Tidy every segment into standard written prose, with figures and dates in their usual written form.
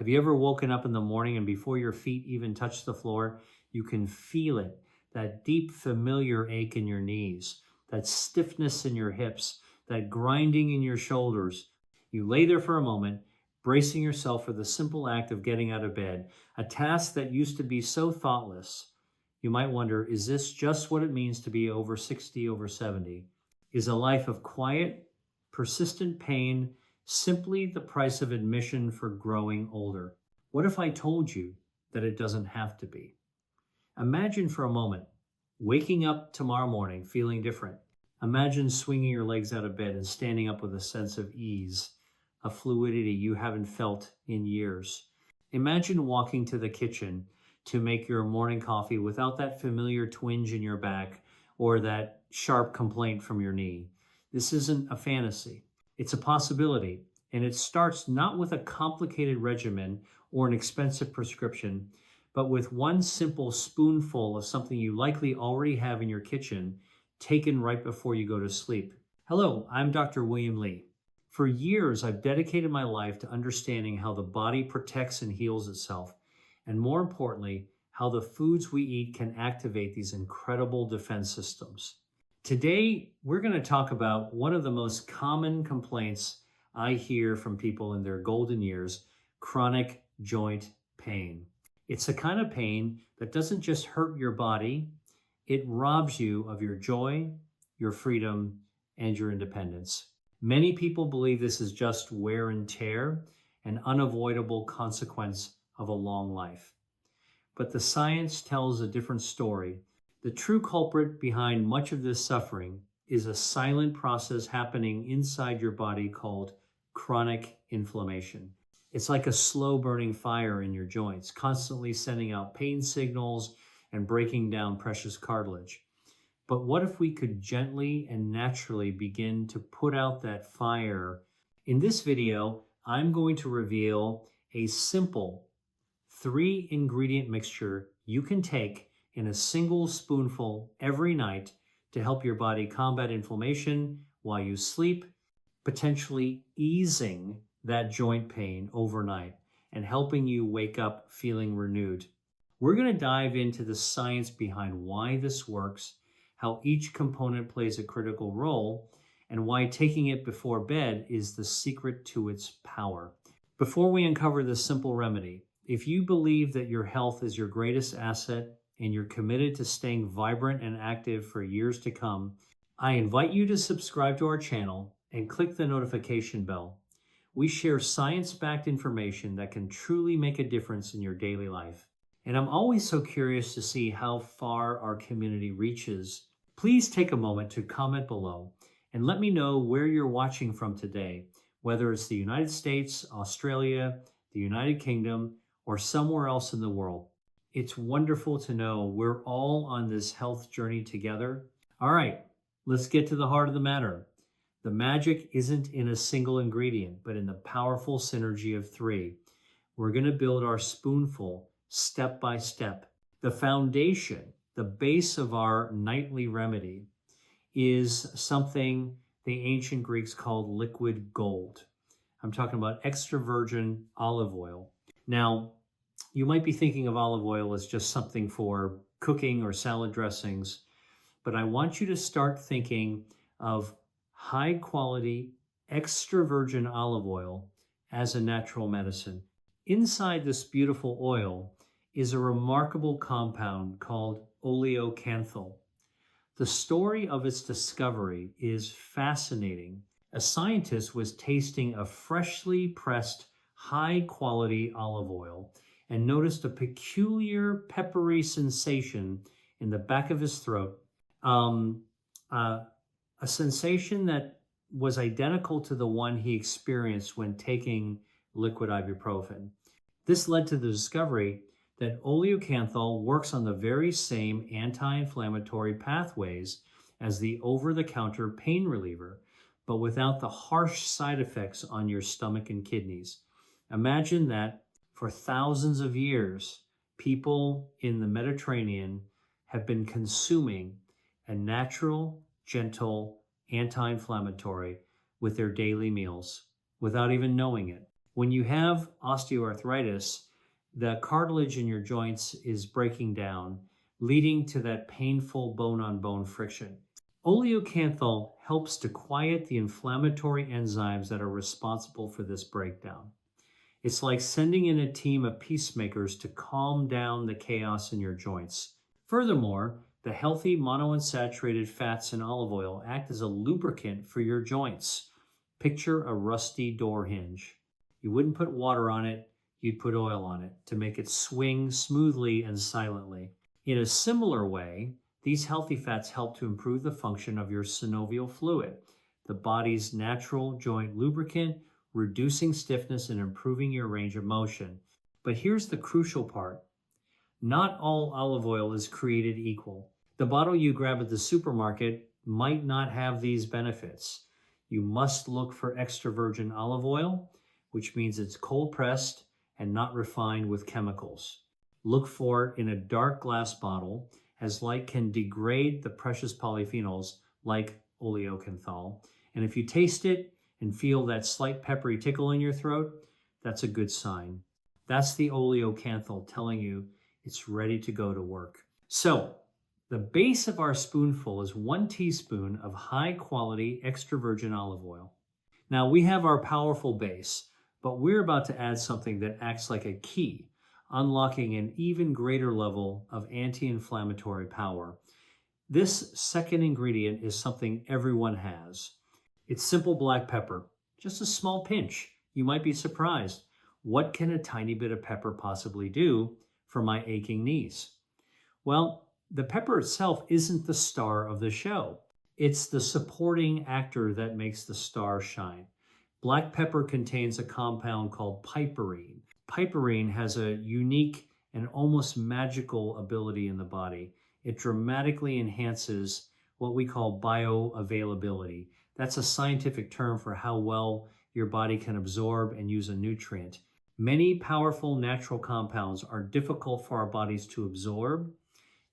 Have you ever woken up in the morning and before your feet even touch the floor, you can feel it, that deep familiar ache in your knees, that stiffness in your hips, that grinding in your shoulders? You lay there for a moment, bracing yourself for the simple act of getting out of bed, a task that used to be so thoughtless. You might wonder, is this just what it means to be over 60, over 70? Is a life of quiet, persistent pain simply the price of admission for growing older? What if I told you that it doesn't have to be? Imagine for a moment waking up tomorrow morning feeling different. Imagine swinging your legs out of bed and standing up with a sense of ease, a fluidity you haven't felt in years. Imagine walking to the kitchen to make your morning coffee without that familiar twinge in your back or that sharp complaint from your knee. This isn't a fantasy. It's a possibility, and it starts not with a complicated regimen or an expensive prescription, but with one simple spoonful of something you likely already have in your kitchen, taken right before you go to sleep. Hello, I'm Dr. William Lee. For years, I've dedicated my life to understanding how the body protects and heals itself, and more importantly, how the foods we eat can activate these incredible defense systems. Today, we're going to talk about one of the most common complaints I hear from people in their golden years: chronic joint pain. It's a kind of pain that doesn't just hurt your body, it robs you of your joy, your freedom, and your independence. Many people believe this is just wear and tear, an unavoidable consequence of a long life. But the science tells a different story. The true culprit behind much of this suffering is a silent process happening inside your body called chronic inflammation. It's like a slow burning fire in your joints, constantly sending out pain signals and breaking down precious cartilage. But what if we could gently and naturally begin to put out that fire? In this video, I'm going to reveal a simple 3-ingredient mixture you can take in a single spoonful every night to help your body combat inflammation while you sleep, potentially easing that joint pain overnight and helping you wake up feeling renewed. We're going to dive into the science behind why this works, how each component plays a critical role, and why taking it before bed is the secret to its power. Before we uncover this simple remedy, if you believe that your health is your greatest asset and you're committed to staying vibrant and active for years to come, I invite you to subscribe to our channel and click the notification bell. We share science-backed information that can truly make a difference in your daily life. And I'm always so curious to see how far our community reaches. Please take a moment to comment below and let me know where you're watching from today, whether it's the United States, Australia, the United Kingdom, or somewhere else in the world. It's wonderful to know we're all on this health journey together. All right, let's get to the heart of the matter. The magic isn't in a single ingredient, but in the powerful synergy of 3. We're going to build our spoonful step by step. The foundation, the base of our nightly remedy, is something the ancient Greeks called liquid gold. I'm talking about extra virgin olive oil. Now, you might be thinking of olive oil as just something for cooking or salad dressings, but I want you to start thinking of high quality, extra virgin olive oil as a natural medicine. Inside this beautiful oil is a remarkable compound called oleocanthal. The story of its discovery is fascinating. A scientist was tasting a freshly pressed, high-quality olive oil and noticed a peculiar peppery sensation in the back of his throat, a sensation that was identical to the one he experienced when taking liquid ibuprofen. This led to the discovery that oleocanthal works on the very same anti-inflammatory pathways as the over-the-counter pain reliever, but without the harsh side effects on your stomach and kidneys. Imagine that for thousands of years, people in the Mediterranean have been consuming a natural, gentle, anti-inflammatory with their daily meals without even knowing it. When you have osteoarthritis, the cartilage in your joints is breaking down, leading to that painful bone-on-bone friction. Oleocanthal helps to quiet the inflammatory enzymes that are responsible for this breakdown. It's like sending in a team of peacemakers to calm down the chaos in your joints. Furthermore, the healthy monounsaturated fats in olive oil act as a lubricant for your joints. Picture a rusty door hinge. You wouldn't put water on it, you'd put oil on it to make it swing smoothly and silently. In a similar way, these healthy fats help to improve the function of your synovial fluid, the body's natural joint lubricant, reducing stiffness and improving your range of motion. But here's the crucial part. Not all olive oil is created equal. The bottle you grab at the supermarket might not have these benefits. You must look for extra virgin olive oil, which means it's cold pressed and not refined with chemicals. Look for it in a dark glass bottle, as light can degrade the precious polyphenols like oleocanthal. And if you taste it and feel that slight peppery tickle in your throat, that's a good sign. That's the oleocanthal telling you it's ready to go to work. So, the base of our spoonful is 1 teaspoon of high quality extra virgin olive oil. Now we have our powerful base, but we're about to add something that acts like a key, unlocking an even greater level of anti-inflammatory power. This second ingredient is something everyone has. It's simple black pepper, just a small pinch. You might be surprised. What can a tiny bit of pepper possibly do for my aching knees? Well, the pepper itself isn't the star of the show. It's the supporting actor that makes the star shine. Black pepper contains a compound called piperine. Piperine has a unique and almost magical ability in the body. It dramatically enhances what we call bioavailability. That's a scientific term for how well your body can absorb and use a nutrient. Many powerful natural compounds are difficult for our bodies to absorb.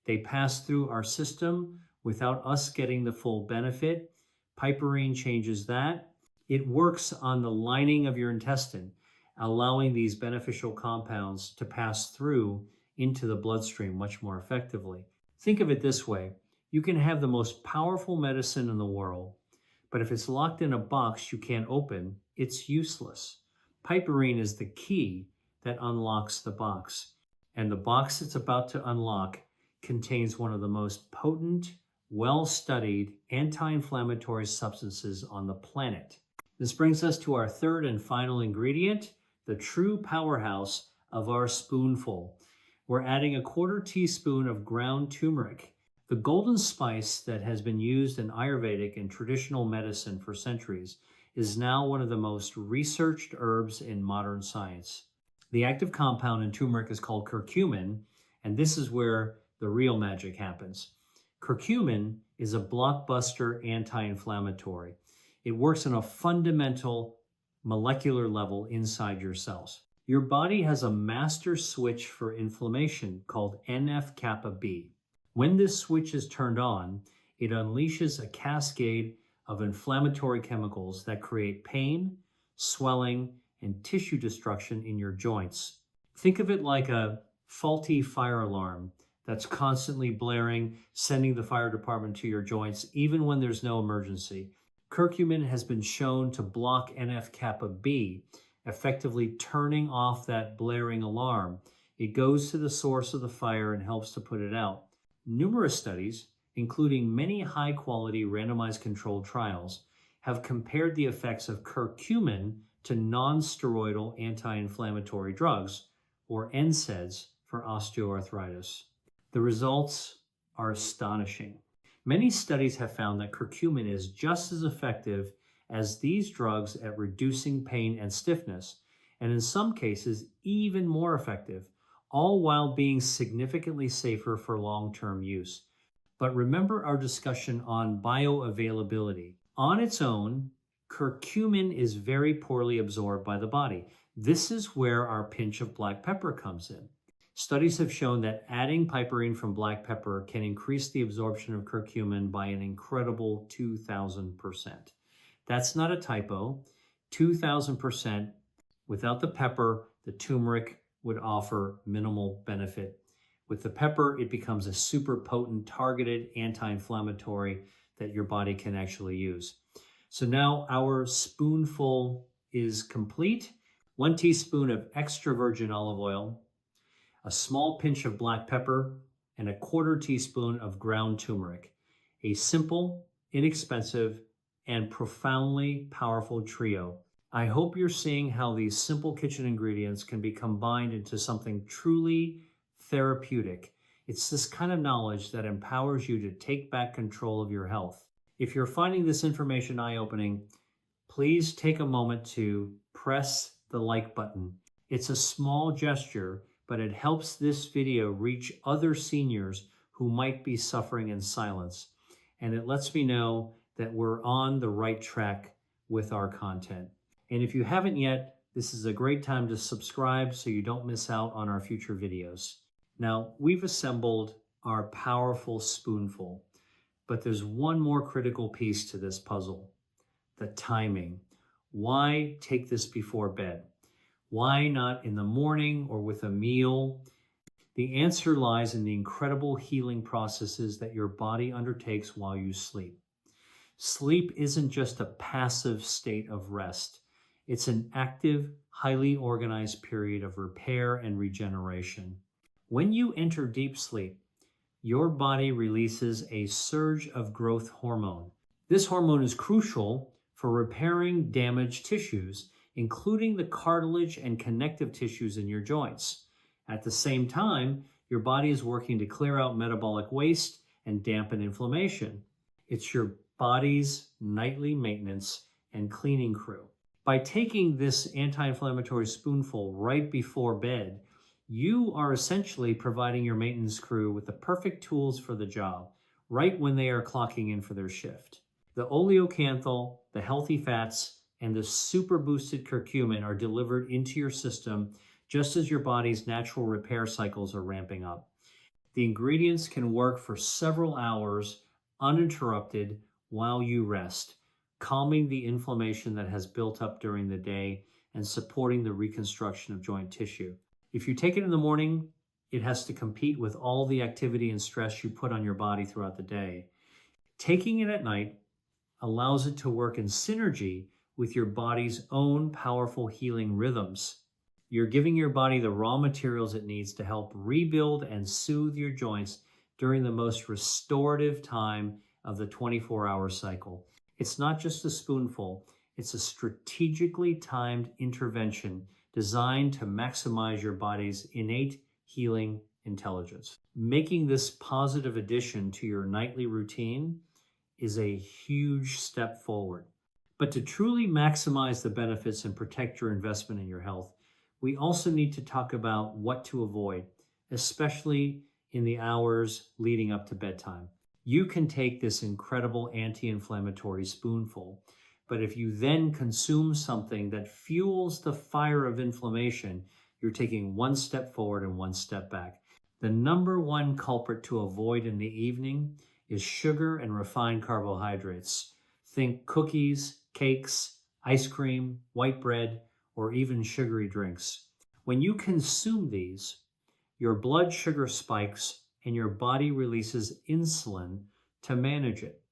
They pass through our system without us getting the full benefit. Piperine changes that. It works on the lining of your intestine, allowing these beneficial compounds to pass through into the bloodstream much more effectively. Think of it this way. You can have the most powerful medicine in the world, but if it's locked in a box you can't open, it's useless. Piperine is the key that unlocks the box, and the box it's about to unlock contains one of the most potent, well-studied anti-inflammatory substances on the planet. This brings us to our third and final ingredient, the true powerhouse of our spoonful. We're adding a 1/4 teaspoon of ground turmeric, the golden spice that has been used in Ayurvedic and traditional medicine for centuries is now one of the most researched herbs in modern science. The active compound in turmeric is called curcumin, and this is where the real magic happens. Curcumin is a blockbuster anti-inflammatory. It works on a fundamental molecular level inside your cells. Your body has a master switch for inflammation called NF-kappa B. When this switch is turned on, it unleashes a cascade of inflammatory chemicals that create pain, swelling, and tissue destruction in your joints. Think of it like a faulty fire alarm that's constantly blaring, sending the fire department to your joints, even when there's no emergency. Curcumin has been shown to block NF-kappa B, effectively turning off that blaring alarm. It goes to the source of the fire and helps to put it out. Numerous studies, including many high-quality randomized controlled trials, have compared the effects of curcumin to non-steroidal anti-inflammatory drugs, or NSAIDs, for osteoarthritis. The results are astonishing. Many studies have found that curcumin is just as effective as these drugs at reducing pain and stiffness, and in some cases even more effective, all while being significantly safer for long-term use. But remember our discussion on bioavailability. On its own, curcumin is very poorly absorbed by the body. This is where our pinch of black pepper comes in. Studies have shown that adding piperine from black pepper can increase the absorption of curcumin by an incredible 2,000%. That's not a typo. 2,000% Without the pepper, the turmeric would offer minimal benefit. With the pepper, it becomes a super potent, targeted anti-inflammatory that your body can actually use. So now our spoonful is complete. 1 teaspoon of extra virgin olive oil, a small pinch of black pepper, and a 1/4 teaspoon of ground turmeric. A simple, inexpensive, and profoundly powerful trio. I hope you're seeing how these simple kitchen ingredients can be combined into something truly therapeutic. It's this kind of knowledge that empowers you to take back control of your health. If you're finding this information eye-opening, please take a moment to press the like button. It's a small gesture, but it helps this video reach other seniors who might be suffering in silence. And it lets me know that we're on the right track with our content. And if you haven't yet, this is a great time to subscribe so you don't miss out on our future videos. Now, we've assembled our powerful spoonful, but there's one more critical piece to this puzzle: the timing. Why take this before bed? Why not in the morning or with a meal? The answer lies in the incredible healing processes that your body undertakes while you sleep. Sleep isn't just a passive state of rest. It's an active, highly organized period of repair and regeneration. When you enter deep sleep, your body releases a surge of growth hormone. This hormone is crucial for repairing damaged tissues, including the cartilage and connective tissues in your joints. At the same time, your body is working to clear out metabolic waste and dampen inflammation. It's your body's nightly maintenance and cleaning crew. By taking this anti-inflammatory spoonful right before bed, you are essentially providing your maintenance crew with the perfect tools for the job, right when they are clocking in for their shift. The oleocanthal, the healthy fats, and the super boosted curcumin are delivered into your system just as your body's natural repair cycles are ramping up. The ingredients can work for several hours uninterrupted while you rest, calming the inflammation that has built up during the day and supporting the reconstruction of joint tissue. If you take it in the morning, it has to compete with all the activity and stress you put on your body throughout the day. Taking it at night allows it to work in synergy with your body's own powerful healing rhythms. You're giving your body the raw materials it needs to help rebuild and soothe your joints during the most restorative time of the 24-hour cycle. It's not just a spoonful, it's a strategically timed intervention designed to maximize your body's innate healing intelligence. Making this positive addition to your nightly routine is a huge step forward. But to truly maximize the benefits and protect your investment in your health, we also need to talk about what to avoid, especially in the hours leading up to bedtime. You can take this incredible anti-inflammatory spoonful, but if you then consume something that fuels the fire of inflammation, you're taking one step forward and one step back. The number one culprit to avoid in the evening is sugar and refined carbohydrates. Think cookies, cakes, ice cream, white bread, or even sugary drinks. When you consume these, your blood sugar spikes and your body releases insulin to manage it.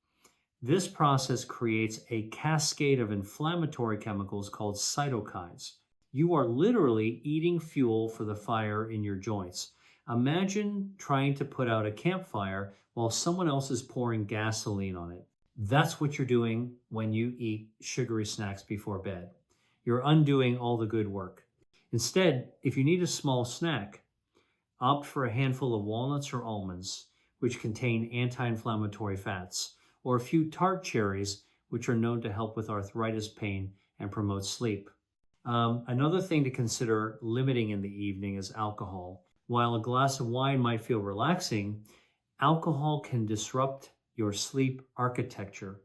This process creates a cascade of inflammatory chemicals called cytokines. You are literally eating fuel for the fire in your joints. Imagine trying to put out a campfire while someone else is pouring gasoline on it. That's what you're doing when you eat sugary snacks before bed. You're undoing all the good work. Instead, if you need a small snack, opt for a handful of walnuts or almonds, which contain anti-inflammatory fats, or a few tart cherries, which are known to help with arthritis pain and promote sleep. Another thing to consider limiting in the evening is alcohol. While a glass of wine might feel relaxing, alcohol can disrupt your sleep architecture,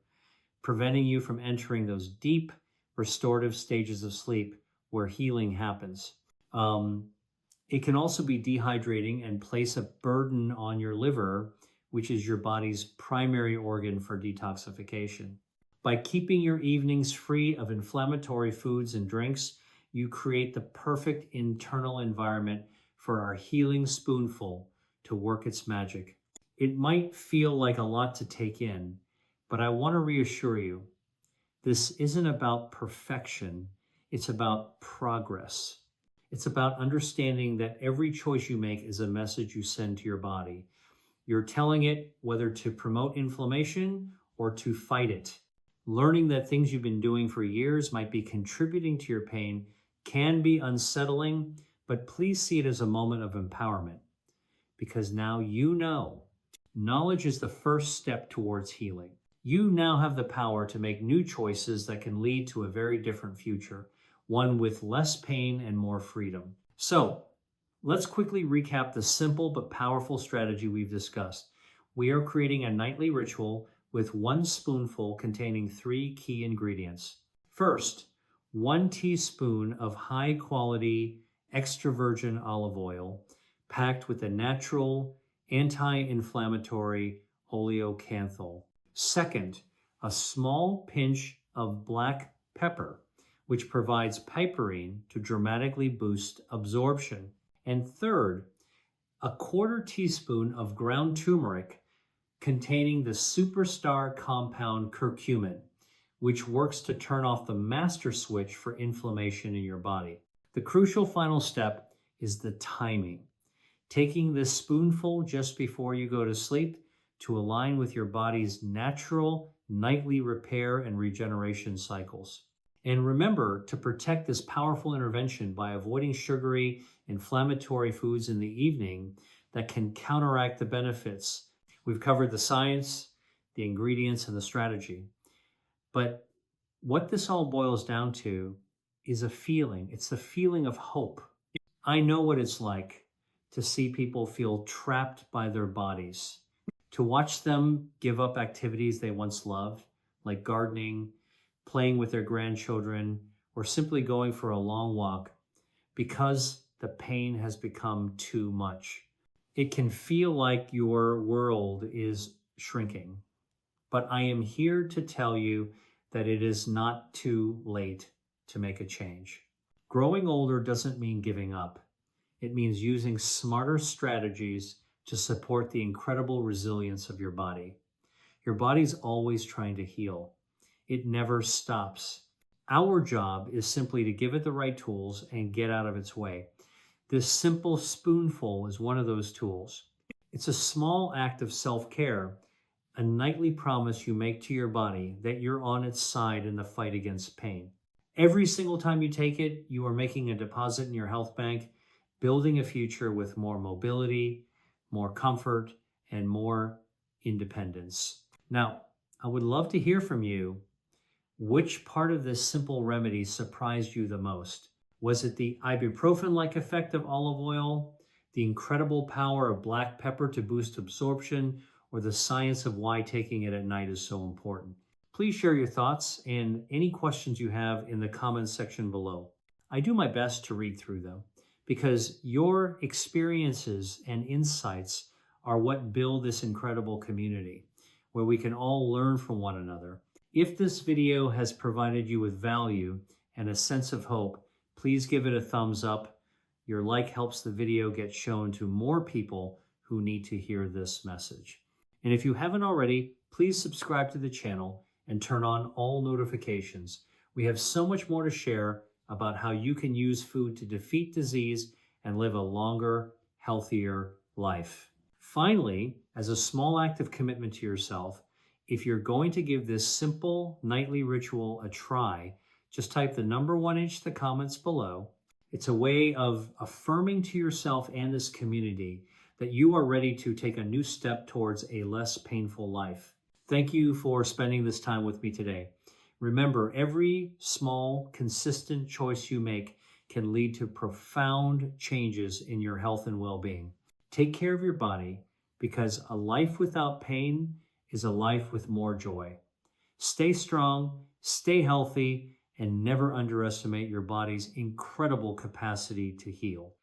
preventing you from entering those deep, restorative stages of sleep where healing happens. It can also be dehydrating and place a burden on your liver, which is your body's primary organ for detoxification. By keeping your evenings free of inflammatory foods and drinks, you create the perfect internal environment for our healing spoonful to work its magic. It might feel like a lot to take in, but I want to reassure you, this isn't about perfection, it's about progress. It's about understanding that every choice you make is a message you send to your body. You're telling it whether to promote inflammation or to fight it. Learning that things you've been doing for years might be contributing to your pain can be unsettling, but please see it as a moment of empowerment because now you know. Knowledge is the first step towards healing. You now have the power to make new choices that can lead to a very different future, one with less pain and more freedom. So, let's quickly recap the simple but powerful strategy we've discussed. We are creating a nightly ritual with 1 spoonful containing 3 key ingredients. First, 1 teaspoon of high-quality extra virgin olive oil packed with a natural anti-inflammatory oleocanthal. Second, a small pinch of black pepper, which provides piperine to dramatically boost absorption. And third, a 1/4 teaspoon of ground turmeric containing the superstar compound curcumin, which works to turn off the master switch for inflammation in your body. The crucial final step is the timing. Taking this spoonful just before you go to sleep to align with your body's natural nightly repair and regeneration cycles. And remember to protect this powerful intervention by avoiding sugary, inflammatory foods in the evening that can counteract the benefits. We've covered the science, the ingredients, and the strategy. But what this all boils down to is a feeling. It's the feeling of hope. I know what it's like to see people feel trapped by their bodies, to watch them give up activities they once loved, like gardening, playing with their grandchildren, or simply going for a long walk because the pain has become too much. It can feel like your world is shrinking, but I am here to tell you that it is not too late to make a change. Growing older doesn't mean giving up. It means using smarter strategies to support the incredible resilience of your body. Your body's always trying to heal. It never stops. Our job is simply to give it the right tools and get out of its way. This simple spoonful is one of those tools. It's a small act of self-care, a nightly promise you make to your body that you're on its side in the fight against pain. Every single time you take it, you are making a deposit in your health bank, building a future with more mobility, more comfort, and more independence. Now, I would love to hear from you. Which part of this simple remedy surprised you the most? Was it the ibuprofen-like effect of olive oil, the incredible power of black pepper to boost absorption, or the science of why taking it at night is so important? Please share your thoughts and any questions you have in the comments section below. I do my best to read through them because your experiences and insights are what build this incredible community where we can all learn from one another. If this video has provided you with value and a sense of hope, please give it a thumbs up. Your like helps the video get shown to more people who need to hear this message. And if you haven't already, please subscribe to the channel and turn on all notifications. We have so much more to share about how you can use food to defeat disease and live a longer, healthier life. Finally, as a small act of commitment to yourself, if you're going to give this simple nightly ritual a try, just type the number 1 in the comments below. It's a way of affirming to yourself and this community that you are ready to take a new step towards a less painful life. Thank you for spending this time with me today. Remember, every small, consistent choice you make can lead to profound changes in your health and well-being. Take care of your body because a life without pain is a life with more joy. Stay strong, stay healthy, and never underestimate your body's incredible capacity to heal.